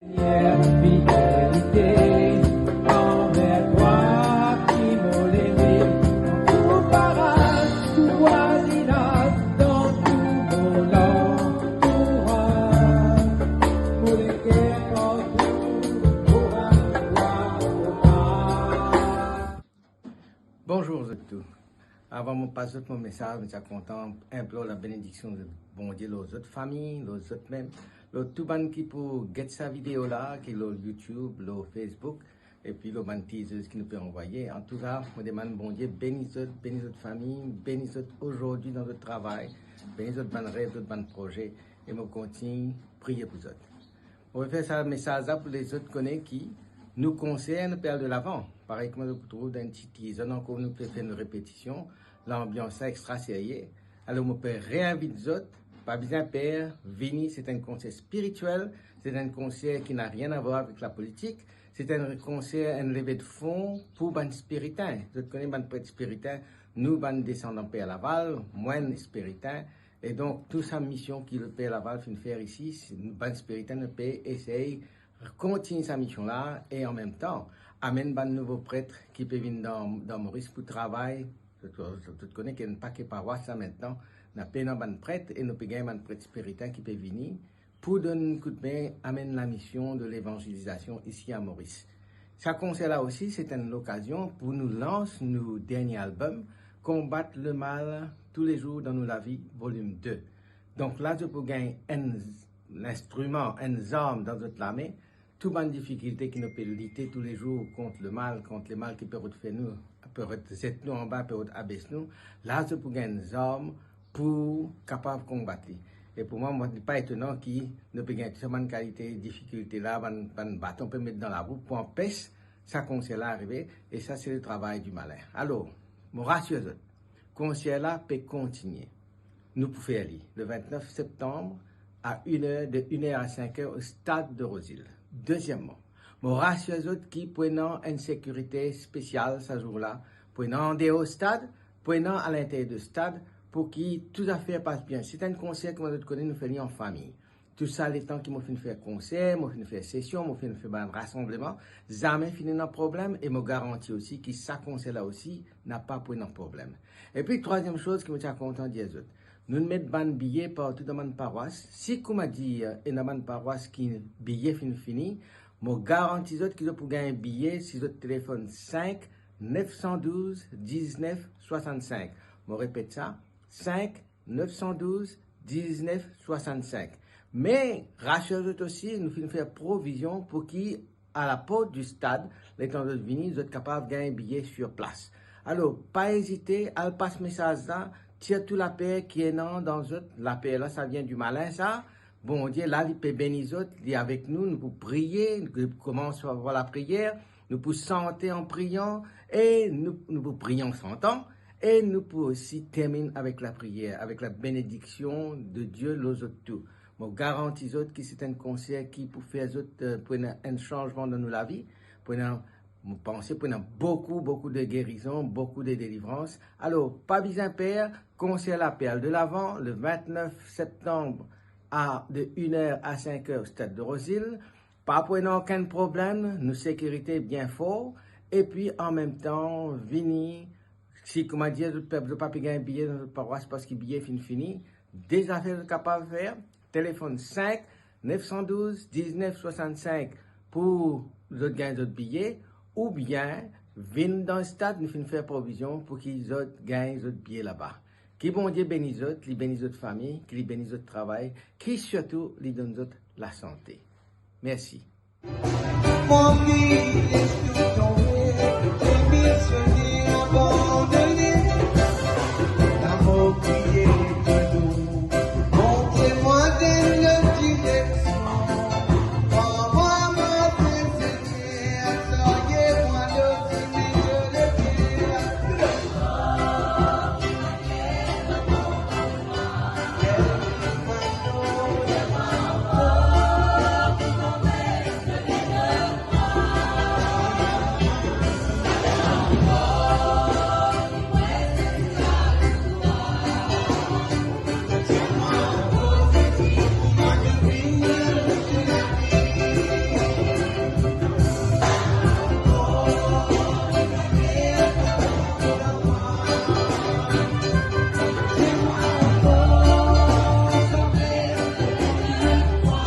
Fidélité envers toi qui m'as levé, tout parage, tout voisinage, dans tout volant, tout rang, pour les guerres pour un pouvoir. Bonjour à tous. Avant de passer mon message, je suis content, implore la bénédiction de bon Dieu, aux autres familles, aux autres même, tout le monde qui peut get sa vidéo là, qui est sur YouTube, sur Facebook, et puis le man teasers qui nous peut envoyer. En tout cas, je demande bon Dieu, bénisse votre famille, bénisse aujourd'hui dans votre travail, bénisse votre bon rêve, votre bon projet, et je continue à prier pour vous. On va faire ça message là pour les autres connaître qui nous concerne, perdre de l'avant. Pareil comme nous trouvons dans une petite teaser, encore nous pouvons faire une répétition, l'ambiance extra sérieux. Alors, on peut réinviter les autres, pas besoin de père, venir, c'est un conseil spirituel, c'est un conseil qui n'a rien à voir avec la politique, c'est un conseil, un levée de fonds pour les spiritains. Vous connaissez les prêtres spiritains, nous, les descendants Père Laval, moins spiritains, et donc, toute sa mission que le Père Laval fait faire ici, les spiritains ne peut essayer continue sa mission-là et en même temps, amène de nouveaux prêtres qui peuvent venir dans Maurice pour travailler. Tu connais qu'il n'y a pas que paroisse là maintenant. Nous avons un prêtre et nous avons un prêtre spiritain qui peut venir pour donner un coup de main, amène la mission de l'évangélisation ici à Maurice. Ce conseil-là aussi, c'est une occasion pour nous lancer nos derniers albums, Combattre le mal tous les jours dans la vie, volume 2. Donc là, je peux gagner un instrument, une arme dans notre armée, toute bonne difficulté qui nous peut lutter tous les jours contre le mal qui peut faire nous, peut rejeter nous en bas, peut abaisser nous. Là, je peux gagner une arme pour capable de combattre. Et pour moi, ce n'est pas étonnant qu'il ne peut gagner cette bonne qualité, difficulté là, un bâton peut mettre dans la roue pour empêcher ça conseil là arriver. Et ça, c'est le travail du malin. Alors, mon rassure, le conseil là peut continuer. Nous pouvons aller le 29 septembre à 1h, de 1h à 5h au stade de Rosil. Deuxièmement, je rassure les autres qui prennent une sécurité spéciale ce jour-là, prenant au stade, prenant à l'intérieur du stade, pour que tout affaire passe bien. C'est un conseil que nous connaissons, nous faisons en famille. Tout ça, les temps qui m'ont fait faire conseil, m'ont fait faire session, m'ont fait faire un rassemblement, jamais fini dans problème et me garantis aussi que ça conseil-là aussi n'a pas pris un problème. Et puis, troisième chose que je suis content de dire aux autres. Nous mettons des billets partout dans ma paroisse. Si, comme je dit, il y a une paroisse qui est billet fini, je garantis que vous pouvez gagner un billet si votre téléphone 5 912 19 65. Je répète ça, 5 912 19 65. Mais, rassurez-vous aussi, nous faisons faire provision pour qu'à la porte du stade, les temps de venir, vous êtes capable de gagner un billet sur place. Alors, pas hésiter à passer ce message-là. Tire toute la paix qui est dans autres. La paix là, ça vient du malin, ça. Bon Dieu, là, il peut bénir autres, il est avec nous, nous pouvons prier, nous commençons à voir la prière, nous pouvons chanter en priant, et nous pouvons prier en chantant, et nous pouvons aussi terminer avec la prière, avec la bénédiction de Dieu, les autres tout. Je garantis autres que c'est un conseil qui peut faire autres, pour un changement dans la vie, pour vous pensez pour beaucoup de guérison, beaucoup de délivrance. Alors, pas besoin père, conseil à la perle de l'Avent, le 29 septembre de 1h à 5h au stade de Rosil. Pas pour aucun problème, nous sécurité bien fort. Et puis, en même temps, venir, si, comment dire, le peuple ne pas payer un billet dans notre paroisse parce que le billet est fini, des affaires capables de faire, téléphone 5 912 19 65 pour les autres gagner d'autres billets. Ou bien, viennent dans le stade, nous faisons faire provision pour qu'ils gagnent d'autres billets là-bas. Qui bon Dieu bénisse autres, qui bénisse votre famille, qui bénisse votre travail, qui surtout lui donne d'autres la santé. Merci.